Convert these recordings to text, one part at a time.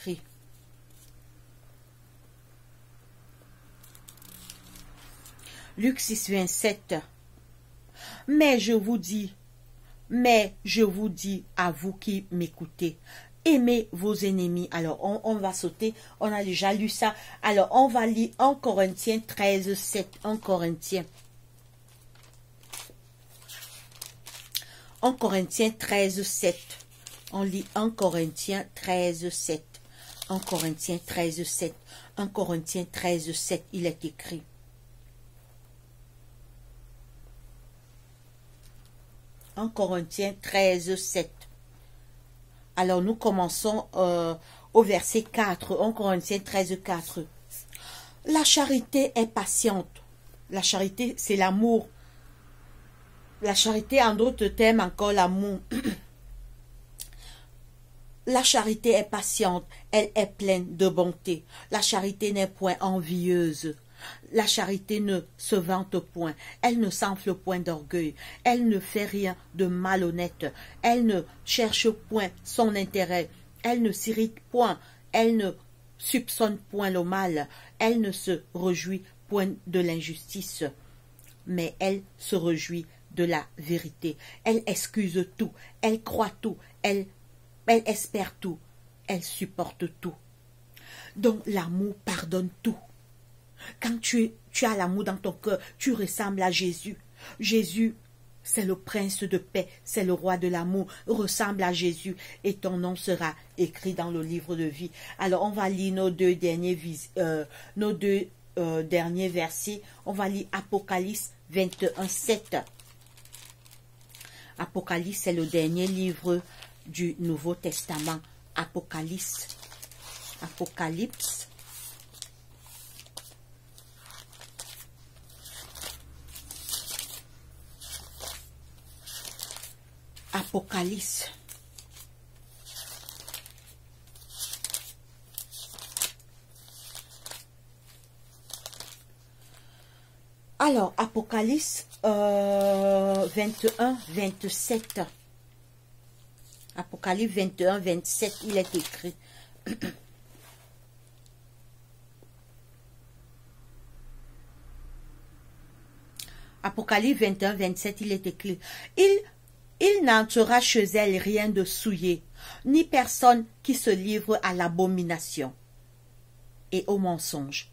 écrit. Luc 6, 27. Mais je vous dis à vous qui m'écoutez, aimez vos ennemis. Alors, on va sauter, on a déjà lu ça. Alors, on va lire en Corinthiens 13, 7. En Corinthiens 13, 7. On lit en Corinthiens 13, 7. En Corinthiens 13, 7. En Corinthiens 13, 7, il est écrit. En Corinthiens 13, 7. Alors, nous commençons au verset 4. En Corinthiens 13, 4. La charité est patiente. La charité, c'est l'amour. La charité, en d'autres termes, encore l'amour. La charité est patiente. Elle est pleine de bonté. La charité n'est point envieuse. La charité ne se vante point, elle ne s'enfle point d'orgueil, elle ne fait rien de malhonnête, elle ne cherche point son intérêt, elle ne s'irrite point, elle ne soupçonne point le mal, elle ne se réjouit point de l'injustice, mais elle se réjouit de la vérité. Elle excuse tout, elle croit tout, elle espère tout, elle supporte tout. Donc l'amour pardonne tout. Quand tu as l'amour dans ton cœur, tu ressembles à Jésus. Jésus, c'est le prince de paix, c'est le roi de l'amour. Ressemble à Jésus et ton nom sera écrit dans le livre de vie. Alors, on va lire nos deux derniers versets. On va lire Apocalypse 21, 7. Apocalypse, c'est le dernier livre du Nouveau Testament. Apocalypse. Apocalypse. Apocalypse. Alors, Apocalypse 21, 27. Apocalypse 21, 27, il est écrit. Apocalypse 21, 27, il est écrit. Il n'entrera chez elle rien de souillé, ni personne qui se livre à l'abomination et au mensonge.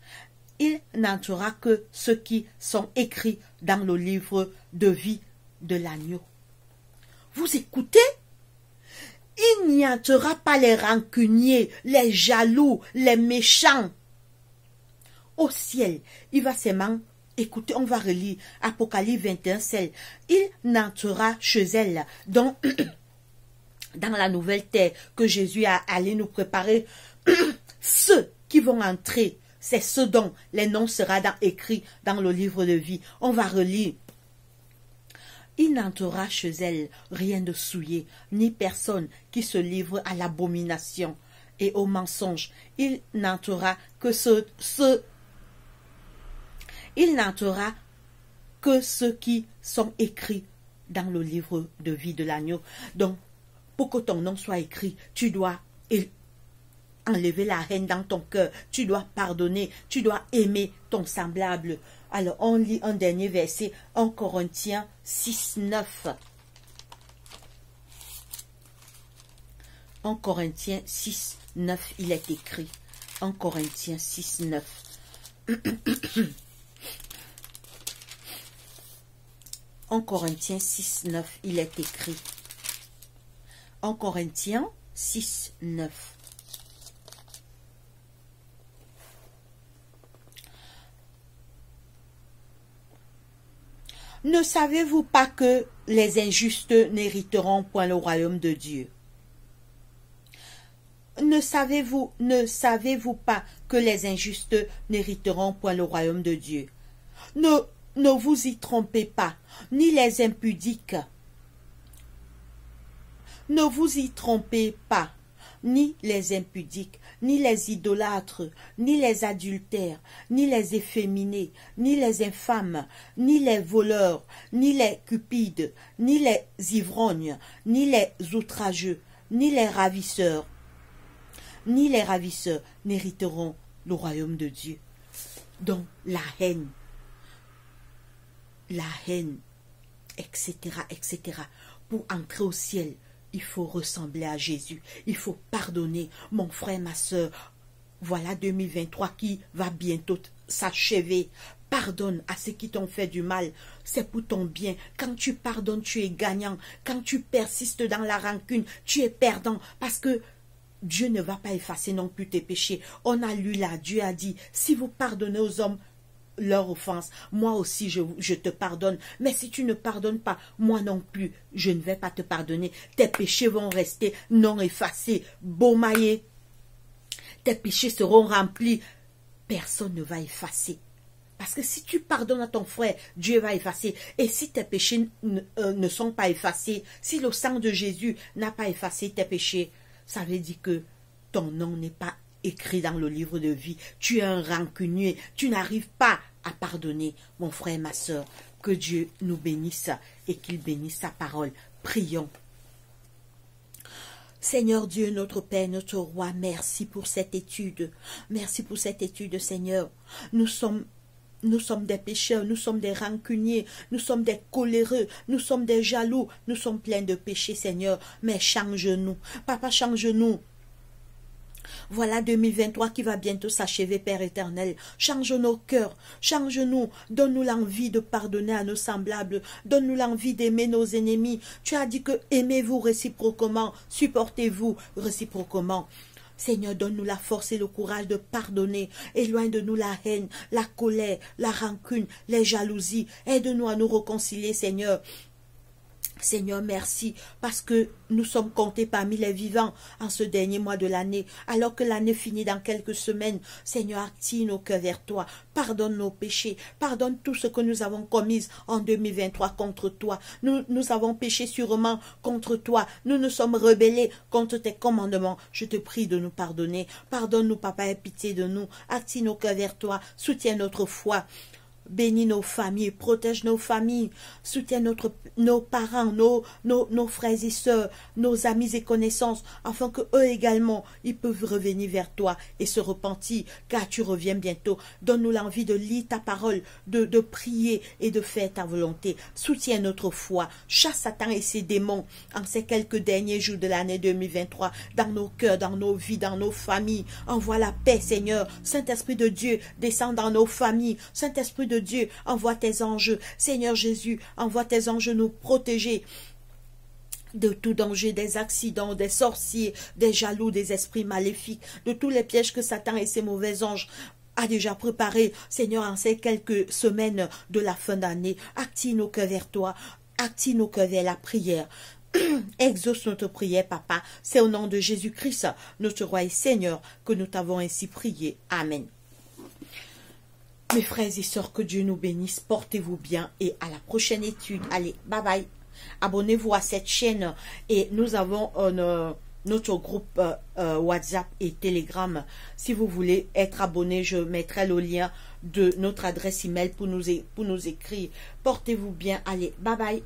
Il n'entrera que ceux qui sont écrits dans le livre de vie de l'agneau. Vous écoutez? Il n'y entrera pas les rancuniers, les jaloux, les méchants. Au ciel, il va seulement... Écoutez, on va relire Apocalypse 21, celle. Il n'entrera chez elle, donc dans la nouvelle terre que Jésus a allé nous préparer. Ceux qui vont entrer, c'est ceux dont les noms seront écrits dans le livre de vie. On va relire. Il n'entrera chez elle rien de souillé, ni personne qui se livre à l'abomination et au mensonge. Il n'entrera que il n'entrera que ceux qui sont écrits dans le livre de vie de l'agneau. Donc, pour que ton nom soit écrit, tu dois enlever la haine dans ton cœur, tu dois pardonner, tu dois aimer ton semblable. Alors, on lit un dernier verset en Corinthiens 6, 9. En Corinthiens 6, 9, il est écrit. En Corinthiens 6, 9. En Corinthiens 6, 9, il est écrit. En Corinthiens 6, 9. Ne savez-vous pas que les injustes n'hériteront point le royaume de Dieu? Ne savez-vous pas que les injustes n'hériteront point le royaume de Dieu? Ne vous y trompez pas, ni les impudiques. Ne vous y trompez pas, ni les impudiques, ni les idolâtres, ni les adultères, ni les efféminés, ni les infâmes, ni les voleurs, ni les cupides, ni les ivrognes, ni les outrageux, ni les ravisseurs, ni les ravisseurs n'hériteront le royaume de Dieu. Donc la haine, etc., etc. Pour entrer au ciel, il faut ressembler à Jésus. Il faut pardonner, mon frère, ma soeur. Voilà 2023 qui va bientôt s'achever. Pardonne à ceux qui t'ont fait du mal. C'est pour ton bien. Quand tu pardonnes, tu es gagnant. Quand tu persistes dans la rancune, tu es perdant. Parce que Dieu ne va pas effacer non plus tes péchés. On a lu là, Dieu a dit, si vous pardonnez aux hommes leur offense, moi aussi je te pardonne. Mais si tu ne pardonnes pas, moi non plus, je ne vais pas te pardonner. Tes péchés vont rester non effacés, baumaillés. Tes péchés seront remplis. Personne ne va effacer. Parce que si tu pardonnes à ton frère, Dieu va effacer. Et si tes péchés ne sont pas effacés, si le sang de Jésus n'a pas effacé tes péchés, ça veut dire que ton nom n'est pas écrit dans le livre de vie. Tu es un rancunier. Tu n'arrives pas à pardonner, mon frère et ma soeur. Que Dieu nous bénisse et qu'il bénisse sa parole. Prions. Seigneur Dieu, notre Père, notre Roi, merci pour cette étude. Merci pour cette étude, Seigneur. Nous sommes des pécheurs, nous sommes des rancuniers, nous sommes des coléreux, nous sommes des jaloux, nous sommes pleins de péchés, Seigneur. Mais change-nous. Papa, change-nous. Voilà 2023 qui va bientôt s'achever, Père éternel. Change nos cœurs, change-nous, donne-nous l'envie de pardonner à nos semblables, donne-nous l'envie d'aimer nos ennemis. Tu as dit que aimez-vous réciproquement, supportez-vous réciproquement. Seigneur, donne-nous la force et le courage de pardonner. Éloigne de nous la haine, la colère, la rancune, les jalousies. Aide-nous à nous réconcilier, Seigneur. Seigneur, merci, parce que nous sommes comptés parmi les vivants en ce dernier mois de l'année, alors que l'année finit dans quelques semaines. Seigneur, active nos cœurs vers toi, pardonne nos péchés, pardonne tout ce que nous avons commis en 2023 contre toi. Nous avons péché sûrement contre toi, nous nous sommes rebellés contre tes commandements. Je te prie de nous pardonner, pardonne-nous, Papa, aie pitié de nous, active nos cœurs vers toi, soutiens notre foi. Bénis nos familles, protège nos familles, soutiens nos parents, nos frères et sœurs, nos amis et connaissances, afin que eux également, ils peuvent revenir vers toi et se repentir, car tu reviens bientôt. Donne-nous l'envie de lire ta parole, de prier et de faire ta volonté. Soutiens notre foi, chasse Satan et ses démons en ces quelques derniers jours de l'année 2023, dans nos cœurs, dans nos vies, dans nos familles. Envoie la paix, Seigneur. Saint-Esprit de Dieu, descends dans nos familles. Saint-Esprit de Dieu, envoie tes anges. Seigneur Jésus, envoie tes anges nous protéger de tout danger, des accidents, des sorciers, des jaloux, des esprits maléfiques, de tous les pièges que Satan et ses mauvais anges a déjà préparés, Seigneur, en ces quelques semaines de la fin d'année. Active nos cœurs vers toi, active nos cœurs vers la prière. Exauce notre prière, Papa. C'est au nom de Jésus-Christ, notre Roi et Seigneur, que nous t'avons ainsi prié. Amen. Mes frères et sœurs, que Dieu nous bénisse, portez-vous bien et à la prochaine étude. Allez, bye bye. Abonnez-vous à cette chaîne et nous avons notre groupe WhatsApp et Telegram. Si vous voulez être abonné, je mettrai le lien de notre adresse email pour nous écrire. Portez-vous bien. Allez, bye bye.